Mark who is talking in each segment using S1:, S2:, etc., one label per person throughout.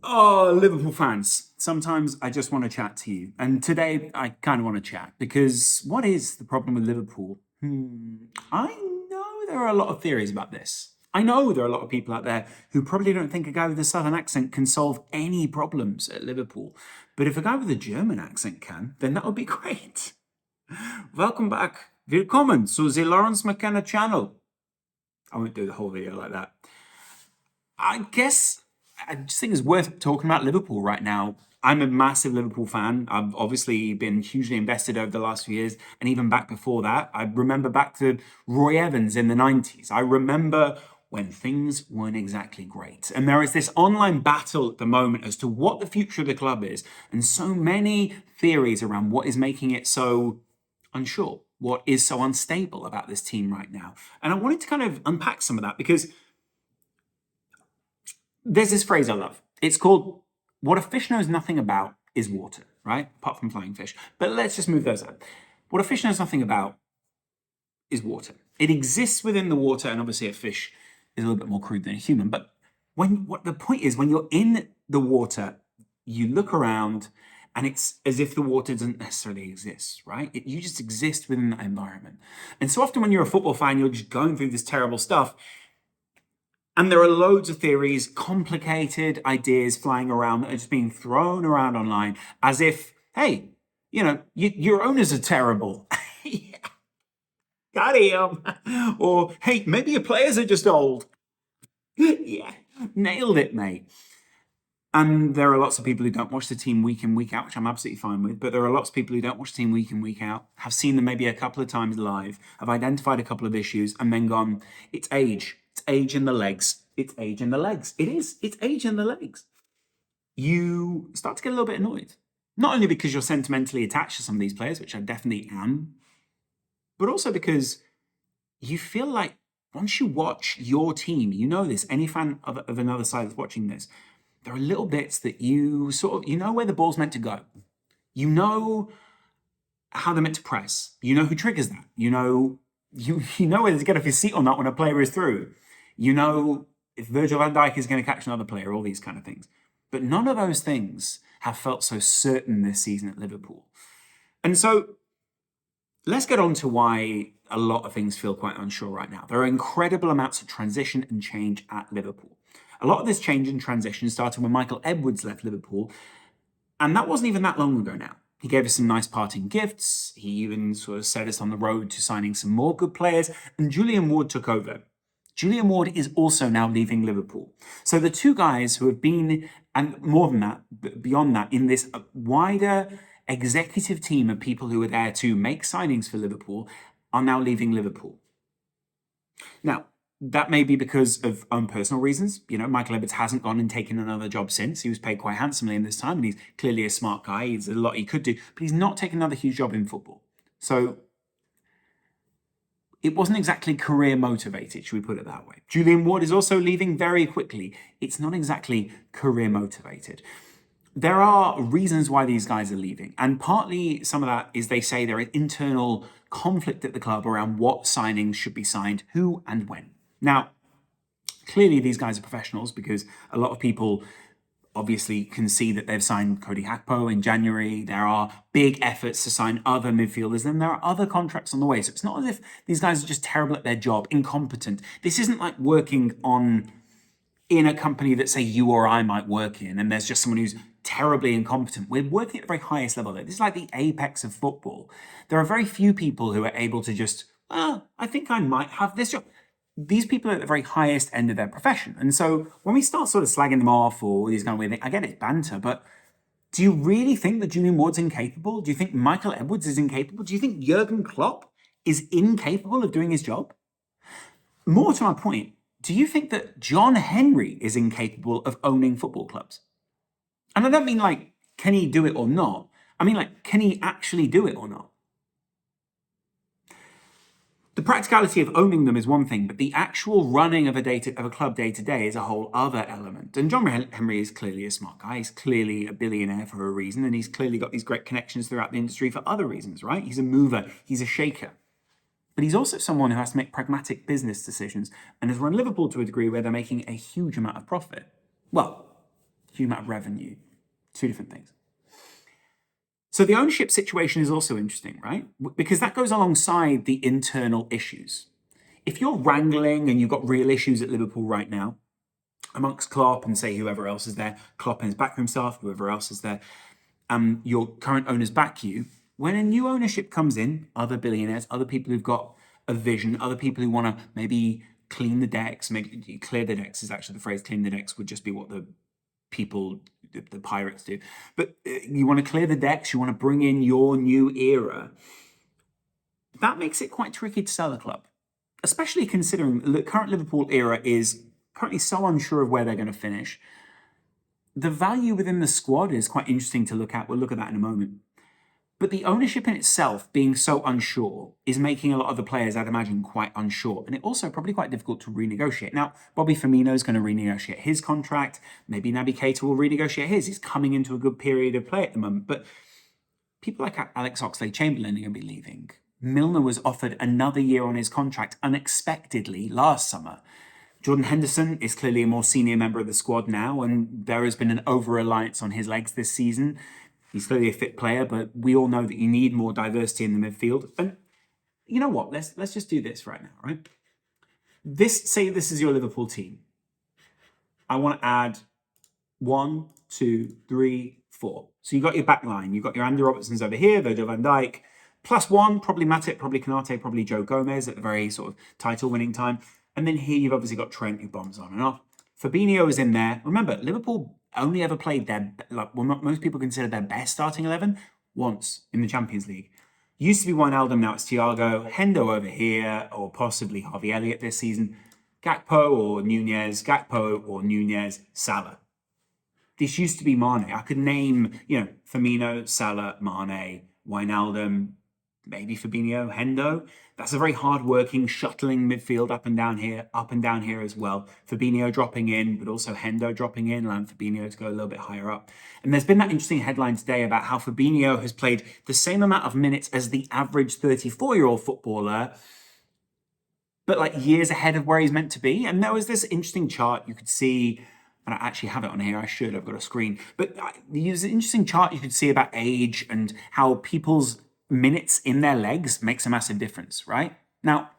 S1: Oh, Liverpool fans, sometimes I just want to chat to you. And today I kind of want to chat because what is the problem with Liverpool? I know there are a lot of theories about this. I know there are a lot of people out there who probably don't think a guy with a southern accent can solve any problems at Liverpool. But if a guy with a German accent can, then that would be great. Welcome back. Willkommen zu the Laurence McKenna channel. I won't do the whole video like that. I guess I just think it's worth talking about Liverpool right now. I'm a massive Liverpool fan. I've obviously been hugely invested over the last few years, and even back before that. I remember back to Roy Evans in the 90s. I remember when things weren't exactly great. And there is this online battle at the moment as to what the future of the club is, and so many theories around what is making it so unsure, what is so unstable about this team right now. And I wanted to kind of unpack some of that because there's this phrase I love. It's called what a fish knows nothing about is water, right? Apart from flying fish. But let's just move those out. What a fish knows nothing about is water. It exists within the water, and obviously a fish is a little bit more crude than a human. But what the point is, when you're in the water, you look around and it's as if the water doesn't necessarily exist, right? You just exist within that environment. And so often when you're a football fan, you're just going through this terrible stuff. And there are loads of theories, complicated ideas flying around that are just being thrown around online as if, hey, your owners are terrible. Yeah, got him. Or, hey, maybe your players are just old. Yeah, nailed it, mate. And there are lots of people who don't watch the team week in, week out, which I'm absolutely fine with. But there are lots of people who don't watch the team week in, week out, have seen them maybe a couple of times live, have identified a couple of issues, and then gone, it's age. It's age in the legs. It's age in the legs. It is. It's age in the legs. You start to get a little bit annoyed. Not only because you're sentimentally attached to some of these players, which I definitely am, but also because you feel like once you watch your team, you know this, any fan of another side that's watching this, there are little bits that you sort of, you know where the ball's meant to go. You know how they're meant to press. You know who triggers that. You know whether to get off his seat or not when a player is through. You know if Virgil van Dijk is going to catch another player, all these kind of things. But none of those things have felt so certain this season at Liverpool. And so let's get on to why a lot of things feel quite unsure right now. There are incredible amounts of transition and change at Liverpool. A lot of this change and transition started when Michael Edwards left Liverpool, and that wasn't even that long ago now. He gave us some nice parting gifts. He even sort of set us on the road to signing some more good players, and Julian Ward took over. Julian Ward is also now leaving Liverpool. So the two guys who have been, and more than that, beyond that, in this wider executive team of people who were there to make signings for Liverpool are now leaving Liverpool. Now, that may be because of own personal reasons. Michael Edwards hasn't gone and taken another job since. He was paid quite handsomely in this time, and he's clearly a smart guy. He's a lot he could do, but he's not taken another huge job in football. So it wasn't exactly career motivated, should we put it that way. Julian Ward is also leaving very quickly. It's not exactly career motivated. There are reasons why these guys are leaving, and partly some of that is they say there is internal conflict at the club around what signings should be signed, who and when. Now, clearly these guys are professionals because a lot of people obviously can see that they've signed Cody Gakpo in January. There are big efforts to sign other midfielders, and there are other contracts on the way. So it's not as if these guys are just terrible at their job, incompetent. This isn't like working in a company that, say, you or I might work in, and there's just someone who's terribly incompetent. We're working at the very highest level there. This is like the apex of football. There are very few people who are able to just, I think I might have this job. These people are at the very highest end of their profession. And so when we start sort of slagging them off or these kind of weird things, I get it's banter, but do you really think that Julian Ward's incapable? Do you think Michael Edwards is incapable? Do you think Jurgen Klopp is incapable of doing his job? More to my point, do you think that John Henry is incapable of owning football clubs? And I don't mean like, can he do it or not? I mean like, can he actually do it or not? The practicality of owning them is one thing, but the actual running of a club day to day is a whole other element. And John Henry is clearly a smart guy. He's clearly a billionaire for a reason, and he's clearly got these great connections throughout the industry for other reasons, right? He's a mover, he's a shaker. But he's also someone who has to make pragmatic business decisions and has run Liverpool to a degree where they're making a huge amount of profit. Well, huge amount of revenue. Two different things. So the ownership situation is also interesting, right? Because that goes alongside the internal issues. If you're wrangling and you've got real issues at Liverpool right now, amongst Klopp and say whoever else is there, Klopp and his backroom staff, whoever else is there, your current owners back you, when a new ownership comes in, other billionaires, other people who've got a vision, other people who want to maybe clean the decks, maybe clear the decks is actually the phrase, clean the decks would just be what the people, the pirates do. But you want to clear the decks, you want to bring in your new era. That makes it quite tricky to sell a club, especially considering the current Liverpool era is currently so unsure of where they're going to finish. The value within the squad is quite interesting to look at. We'll look at that in a moment. But the ownership in itself being so unsure is making a lot of the players, I'd imagine, quite unsure. And it also probably quite difficult to renegotiate. Now, Bobby Firmino is going to renegotiate his contract. Maybe Naby Keita will renegotiate his. He's coming into a good period of play at the moment. But people like Alex Oxlade-Chamberlain are going to be leaving. Milner was offered another year on his contract unexpectedly last summer. Jordan Henderson is clearly a more senior member of the squad now, and there has been an over-reliance on his legs this season. He's clearly a fit player, but we all know that you need more diversity in the midfield. And you know what? Let's just do this right now, right? Say this is your Liverpool team. I want to add 1, 2, 3, 4. So you've got your back line. You've got your Andy Robertsons over here, Virgil van Dijk. +1, probably Matip, probably Konate, probably Joe Gomez at the very sort of title-winning time. And then here you've obviously got Trent, who bombs on and off. Fabinho is in there. Remember, Liverpool only ever played most people consider their best starting 11 once in the Champions League. Used to be Wijnaldum, now it's Thiago. Hendo over here, or possibly Harvey Elliott this season. Gakpo or Nunez, Salah. This used to be Mane. I could name, Firmino, Salah, Mane, Wijnaldum, maybe Fabinho, Hendo. That's a very hard-working, shuttling midfield up and down here as well. Fabinho dropping in, but also Hendo dropping in, allowing Fabinho to go a little bit higher up. And there's been that interesting headline today about how Fabinho has played the same amount of minutes as the average 34-year-old footballer, but like years ahead of where he's meant to be. And there was this interesting chart you could see, and I actually have it on here, I've got a screen. But there's an interesting chart you could see about age and how people's minutes in their legs makes a massive difference, right? Now,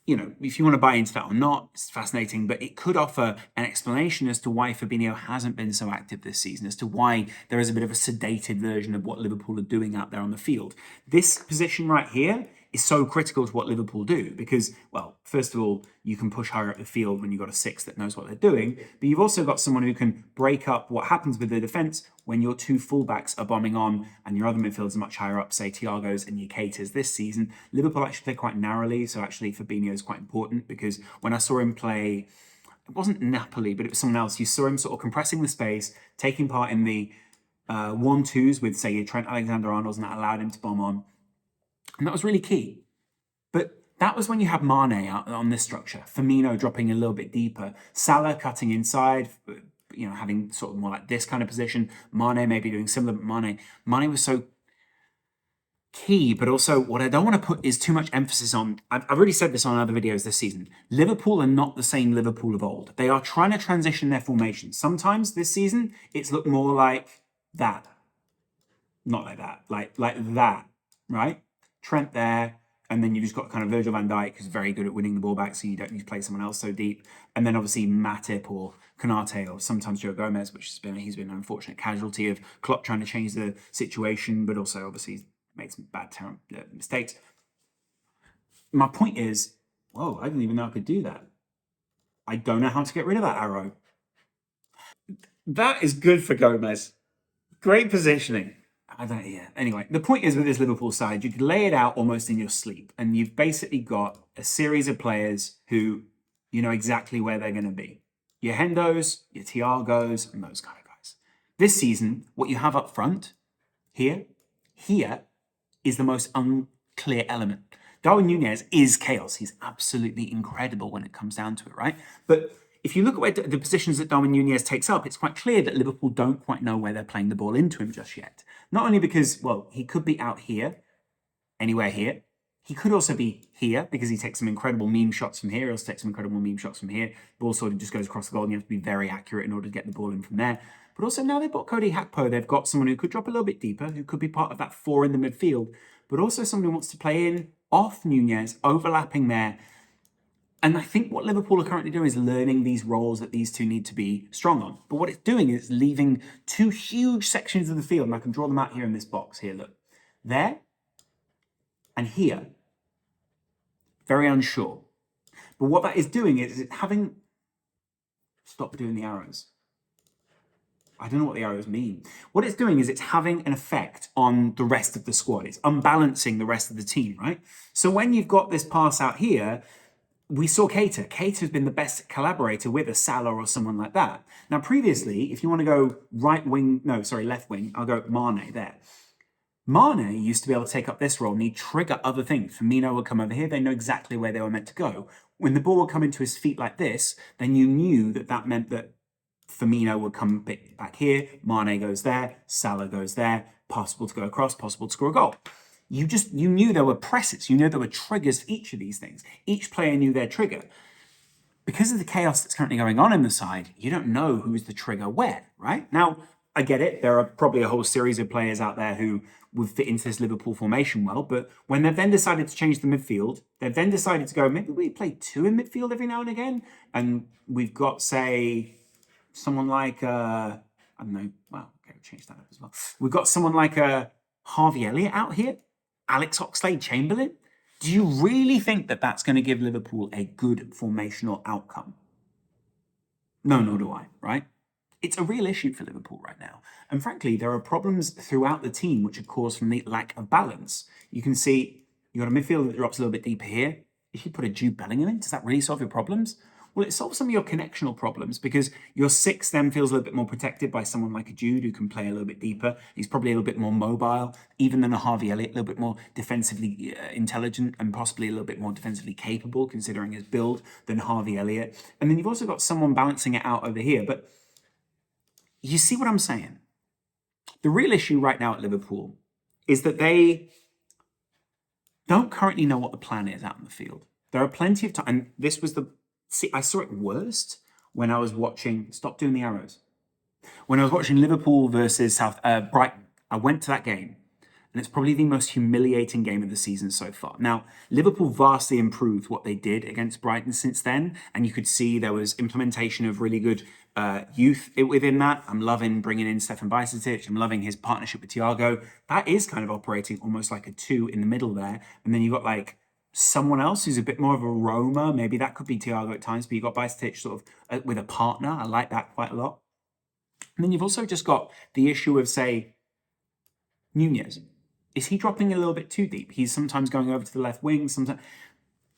S1: if you want to buy into that or not, it's fascinating, but it could offer an explanation as to why Fabinho hasn't been so active this season, as to why there is a bit of a sedated version of what Liverpool are doing out there on the field. This position right here is so critical to what Liverpool do because, well, first of all, you can push higher up the field when you've got a 6 that knows what they're doing, but you've also got someone who can break up what happens with the defence when your 2 fullbacks are bombing on and your other midfielders are much higher up, say Thiago's and your Keitas this season. Liverpool actually play quite narrowly, so actually Fabinho is quite important because when I saw him play, it wasn't Napoli, but it was someone else, you saw him sort of compressing the space, taking part in the 1-2s with, say, your Trent Alexander-Arnolds, and that allowed him to bomb on. And that was really key. But that was when you had Mane out on this structure. Firmino dropping a little bit deeper. Salah cutting inside, having sort of more like this kind of position. Mane maybe doing similar, but Mane was so key. But also what I don't want to put is too much emphasis on. I've already said this on other videos this season. Liverpool are not the same Liverpool of old. They are trying to transition their formation. Sometimes this season, it's looked more like that. Not like that. Like that, right? Trent there, and then you've just got kind of Virgil van Dijk, who's very good at winning the ball back, so you don't need to play someone else so deep. And then obviously Matip or Konate or sometimes Joe Gomez, which he's been an unfortunate casualty of Klopp trying to change the situation, but also obviously he's made some bad mistakes. My point is, whoa, I didn't even know I could do that. I don't know how to get rid of that arrow. That is good for Gomez. Great positioning. Anyway, the point is with this Liverpool side, you could lay it out almost in your sleep, and you've basically got a series of players who you know exactly where they're going to be. Your Hendos, your Thiagos, and those kind of guys. This season, what you have up front, here, is the most unclear element. Darwin Nunez is chaos. He's absolutely incredible when it comes down to it, right? But if you look at where the positions that Darwin Nunez takes up, it's quite clear that Liverpool don't quite know where they're playing the ball into him just yet. Not only because, well, he could be out here, anywhere here. He could also be here because he takes some incredible meme shots from here. He'll take some incredible meme shots from here. The ball sort of just goes across the goal and you have to be very accurate in order to get the ball in from there. But also now they've got Cody Gakpo, they've got someone who could drop a little bit deeper, who could be part of that 4 in the midfield, but also someone who wants to play in off Nunez, overlapping there. And I think what Liverpool are currently doing is learning these roles that these two need to be strong on. But what it's doing is leaving 2 huge sections of the field, and I can draw them out here in this box here, look. There and here. Very unsure. But what that is doing is it's having... Stop doing the arrows. I don't know what the arrows mean. What it's doing is it's having an effect on the rest of the squad. It's unbalancing the rest of the team, right? So when you've got this pass out here, we saw Keita. Keita's been the best collaborator with a Salah or someone like that. Now, previously, if you want to go left wing, I'll go Mane there. Mane used to be able to take up this role and he'd trigger other things. Firmino would come over here. They know exactly where they were meant to go. When the ball would come into his feet like this, then you knew that that meant that Firmino would come back here. Mane goes there. Salah goes there. Possible to go across, possible to score a goal. You knew there were presses. You knew there were triggers for each of these things. Each player knew their trigger. Because of the chaos that's currently going on in the side, you don't know who's the trigger where, right? Now, I get it. There are probably a whole series of players out there who would fit into this Liverpool formation well, but when they've then decided to change the midfield, they've then decided to go, maybe we play 2 in midfield every now and again, and we've got, say, someone like, I don't know, well, okay, we'll change that up as well. We've got someone like Harvey Elliott out here, Alex Oxlade-Chamberlain. Do you really think that that's going to give Liverpool a good formational outcome? No, nor do I, right? It's a real issue for Liverpool right now. And frankly, there are problems throughout the team which are caused from the lack of balance. You can see you've got a midfield that drops a little bit deeper here. If you put a Jude Bellingham in, does that really solve your problems? Well, it solves some of your connectional problems because your 6 then feels a little bit more protected by someone like a Jude who can play a little bit deeper. He's probably a little bit more mobile, even than a Harvey Elliott, a little bit more defensively intelligent and possibly a little bit more defensively capable considering his build than Harvey Elliott. And then you've also got someone balancing it out over here. But you see what I'm saying? The real issue right now at Liverpool is that they don't currently know what the plan is out in the field. There are plenty of time, and this was I saw it worst when I was watching, stop doing the arrows. When I was watching Liverpool versus Brighton, I went to that game, and it's probably the most humiliating game of the season so far. Now, Liverpool vastly improved what they did against Brighton since then, and you could see there was implementation of really good youth within that. I'm loving bringing in Stefan Bajcetic. I'm loving his partnership with Thiago. That is kind of operating almost like a 2 in the middle there, and then you've got like someone else who's a bit more of a roamer. Maybe that could be Thiago at times, but you've got Bajcetic sort of with a partner. I like that quite a lot. And then you've also just got the issue of, say, Nunez. Is he dropping a little bit too deep? He's sometimes going over to the left wing. Sometimes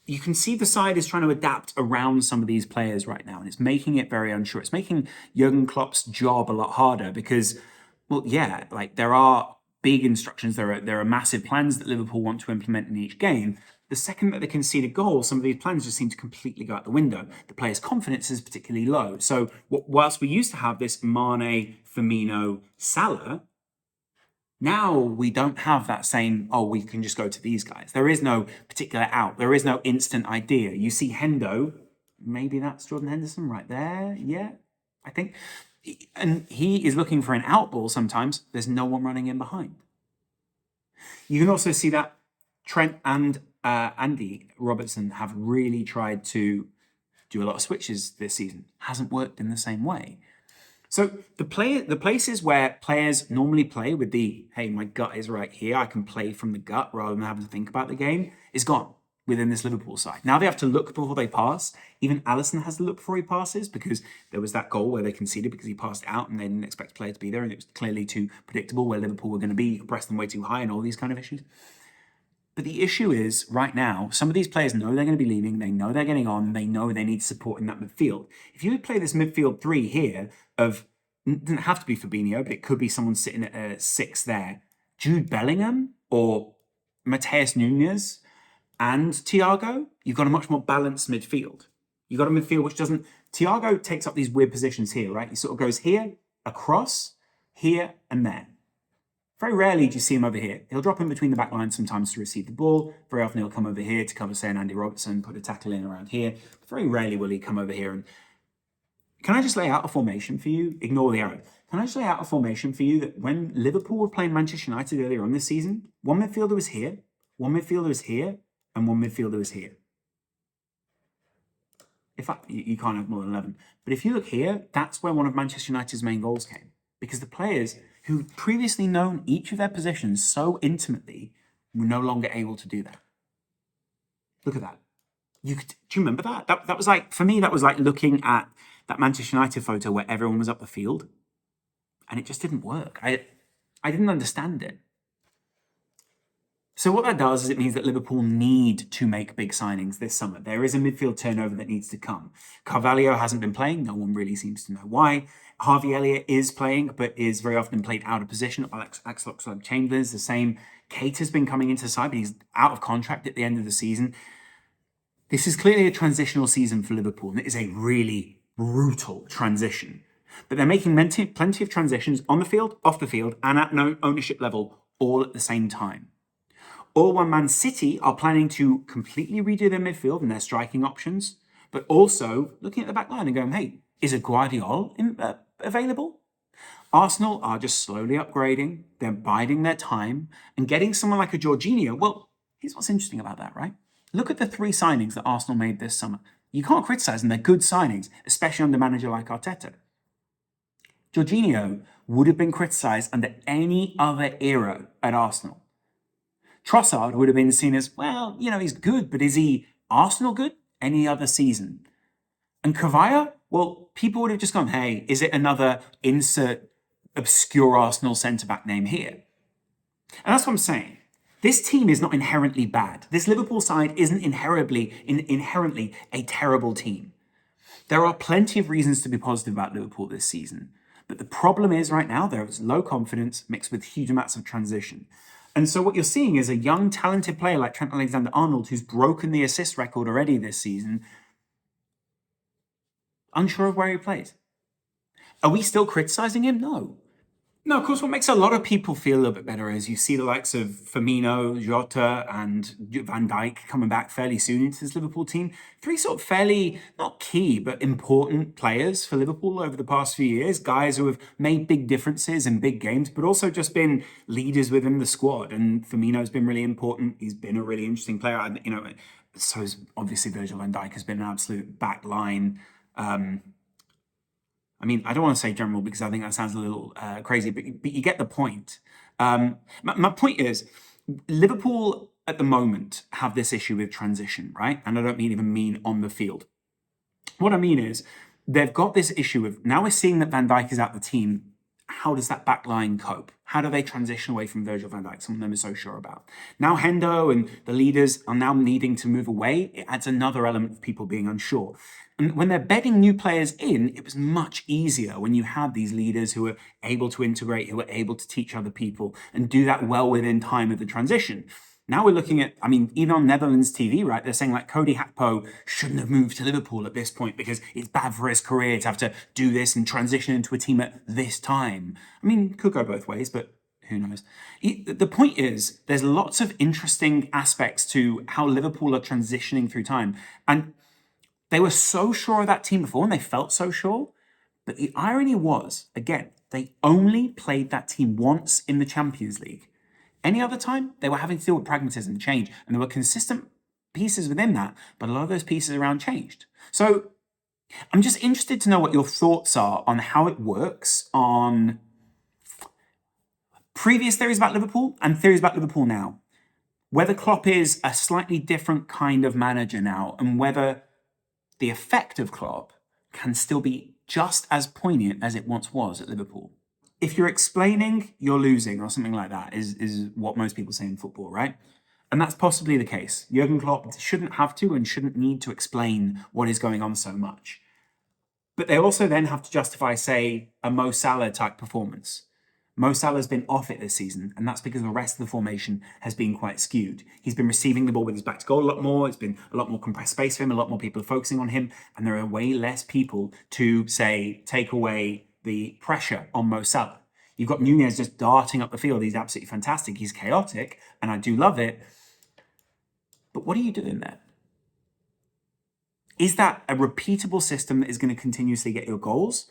S1: you can see the side is trying to adapt around some of these players right now, and it's making it very unsure. It's making Jurgen Klopp's job a lot harder because, well, yeah, like there are big instructions. There are massive plans that Liverpool want to implement in each game. The second that they concede a goal, some of these plans just seem to completely go out the window. The players' confidence is particularly low. So whilst we used to have this Mane, Firmino, Salah, now we don't have that same, we can just go to these guys. There is no particular out. There is no instant idea. You see Hendo, maybe that's Jordan Henderson right there. Yeah, I think. And he is looking for an out ball sometimes. There's no one running in behind. You can also see that Trent and Andy Robertson have really tried to do a lot of switches this season. Hasn't worked in the same way. So the places where players normally play with the, hey, my gut is right here, I can play from the gut rather than having to think about the game, is gone within this Liverpool side. Now they have to look before they pass. Even Alisson has to look before he passes because there was that goal where they conceded because he passed out and they didn't expect the player to be there and it was clearly too predictable where Liverpool were going to be. You could press them way too high and all these kind of issues. But the issue is, right now, some of these players know they're going to be leaving, they know they're getting on, they know they need support in that midfield. If you would play this midfield 3 here it doesn't have to be Fabinho, but it could be someone sitting at a 6 there, Jude Bellingham or Matheus Nunes and Thiago, you've got a much more balanced midfield. You've got a midfield which doesn't... Thiago takes up these weird positions here, right? He sort of goes here, across, here, and there. Very rarely do you see him over here. He'll drop in between the back lines sometimes to receive the ball. Very often he'll come over here to cover, say, an Andy Robertson, put a tackle in around here. But very rarely will he come over here and... Can I just lay out a formation for you? Ignore the arrow. Can I just lay out a formation for you that when Liverpool were playing Manchester United earlier on this season, one midfielder was here, one midfielder was here, and one midfielder was here. In fact, you can't have more than 11. But if you look here, that's where one of Manchester United's main goals came. Because the players who previously known each of their positions so intimately were no longer able to do that. Look at that. Do you remember that? That was like, for me, that was like looking at that Manchester United photo where everyone was up the field. And it just didn't work. I didn't understand it. So what that does is it means that Liverpool need to make big signings this summer. There is a midfield turnover that needs to come. Carvalho hasn't been playing. No one really seems to know why. Harvey Elliott is playing, but is very often played out of position. Axel Oxlade-Chamberlain is the same. Kate has been coming into the side, but he's out of contract at the end of the season. This is clearly a transitional season for Liverpool, and it is a really brutal transition. But they're making plenty of transitions on the field, off the field, and at no ownership level, all at the same time. All one Man City are planning to completely redo their midfield and their striking options, but also looking at the back line and going, hey, is a Guardiola available? Arsenal are just slowly upgrading, they're biding their time, and getting someone like a Jorginho, well, here's what's interesting about that, right? Look at the 3 signings that Arsenal made this summer. You can't criticise them, they're good signings, especially under a manager like Arteta. Jorginho would have been criticised under any other era at Arsenal. Trossard would have been seen as, well, he's good, but is he Arsenal good? Any other season? And Carvalho, well, people would have just gone, hey, is it another insert obscure Arsenal centre-back name here? And that's what I'm saying. This team is not inherently bad. This Liverpool side isn't inherently a terrible team. There are plenty of reasons to be positive about Liverpool this season. But the problem is right now, there is low confidence mixed with huge amounts of transition. And so what you're seeing is a young, talented player like Trent Alexander-Arnold, who's broken the assist record already this season, unsure of where he plays. Are we still criticising him? No. No, of course, what makes a lot of people feel a little bit better is you see the likes of Firmino, Jota, and Van Dijk coming back fairly soon into this Liverpool team. 3 sort of fairly, not key, but important players for Liverpool over the past few years. Guys who have made big differences in big games, but also just been leaders within the squad. And Firmino's been really important. He's been a really interesting player. So is obviously Virgil van Dijk has been an absolute back line. I don't want to say general because I think that sounds a little crazy, but you get the point. My point is, Liverpool at the moment have this issue with transition, right? And I don't even mean on the field. What I mean is, they've got this issue of, now we're seeing that Van Dijk is out the team, how does that back line cope? How do they transition away from Virgil van Dijk? Some of them are so sure about. Now Hendo and the leaders are now needing to move away. It adds another element of people being unsure. And when they're bedding new players in, it was much easier when you had these leaders who were able to integrate, who were able to teach other people and do that well within time of the transition. Now we're looking at, even on Netherlands TV, right, they're saying like Cody Gakpo shouldn't have moved to Liverpool at this point because it's bad for his career to have to do this and transition into a team at this time. Could go both ways, but who knows? The point is, there's lots of interesting aspects to how Liverpool are transitioning through time. And they were so sure of that team before and they felt so sure. But the irony was, again, they only played that team once in the Champions League. Any other time, they were having to deal with pragmatism and change. And there were consistent pieces within that, but a lot of those pieces around changed. So I'm just interested to know what your thoughts are on how it works on previous theories about Liverpool and theories about Liverpool now. Whether Klopp is a slightly different kind of manager now and whether the effect of Klopp can still be just as poignant as it once was at Liverpool. If you're explaining, you're losing or something like that is what most people say in football, right? And that's possibly the case. Jurgen Klopp shouldn't have to and shouldn't need to explain what is going on so much. But they also then have to justify, say, a Mo Salah type performance. Mo Salah's been off it this season, and that's because the rest of the formation has been quite skewed. He's been receiving the ball with his back to goal a lot more. It's been a lot more compressed space for him. A lot more people are focusing on him, and there are way less people to, say, take away the pressure on Mo Salah. You've got Nunez just darting up the field. He's absolutely fantastic. He's chaotic, and I do love it. But what are you doing there? Is that a repeatable system that is going to continuously get your goals?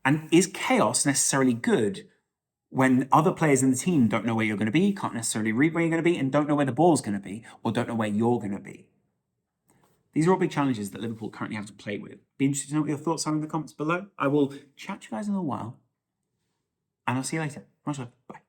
S1: And is chaos necessarily good when other players in the team don't know where you're going to be, can't necessarily read where you're going to be, and don't know where the ball's going to be, or don't know where you're going to be? These are all big challenges that Liverpool currently have to play with. Be interested to know what your thoughts are in the comments below. I will chat to you guys in a while, and I'll see you later. Much love. Bye.